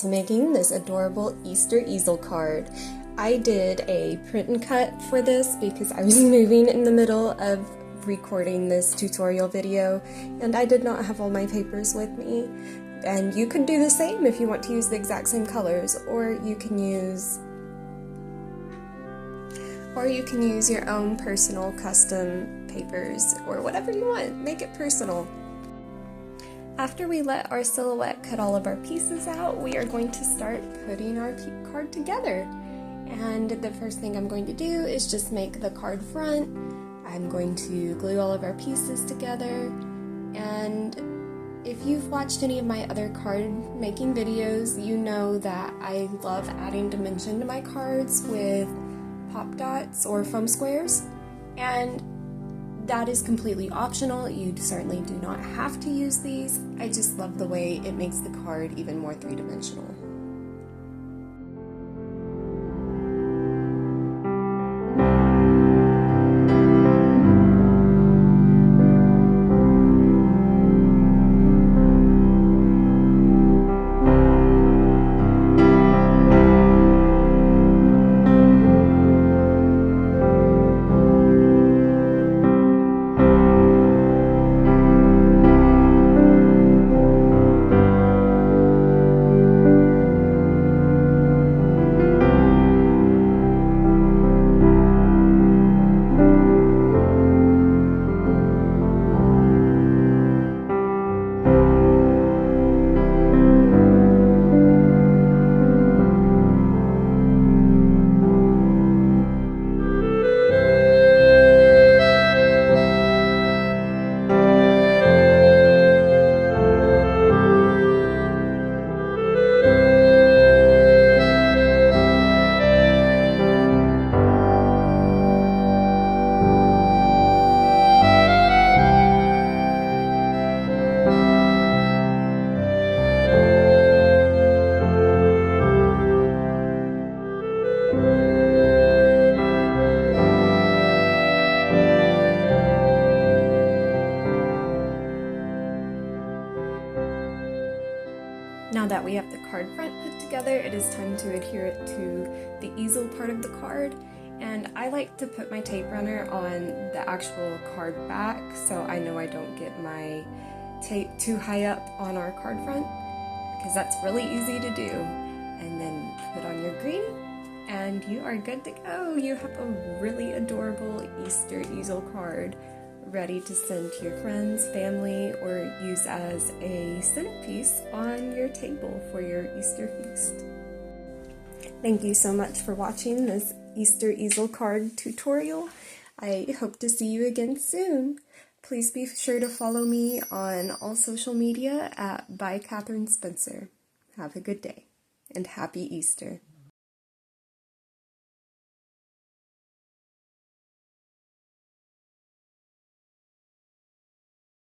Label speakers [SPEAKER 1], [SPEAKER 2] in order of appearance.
[SPEAKER 1] to making this adorable Easter easel card. I did a print and cut for this because I was moving in the middle of recording this tutorial video and I did not have all my papers with me. And you could do the same if you want to use the exact same colors, or you can use your own personal custom papers or whatever you want. Make it personal. After we let our silhouette cut all of our pieces out, we are going to start putting our card together. And the first thing I'm going to do is just make the card front. I'm going to glue all of our pieces together, and if you've watched any of my other card making videos, you know that I love adding dimension to my cards with pop dots or foam squares, and that is completely optional. You certainly do not have to use these. I just love the way it makes the card even more three-dimensional. Now that we have the card front put together, it is time to adhere it to the easel part of the card. And I like to put my tape runner on the actual card back so I know I don't get my tape too high up on our card front, because that's really easy to do. And then put on your green and you are good to go. You have a really adorable Easter easel card ready to send to your friends, family, or use as a centerpiece on your table for your Easter feast. Thank you so much for watching this Easter easel card tutorial. I hope to see you again soon. Please be sure to follow me on all social media at by Catherine Spencer. Have a good day and happy Easter.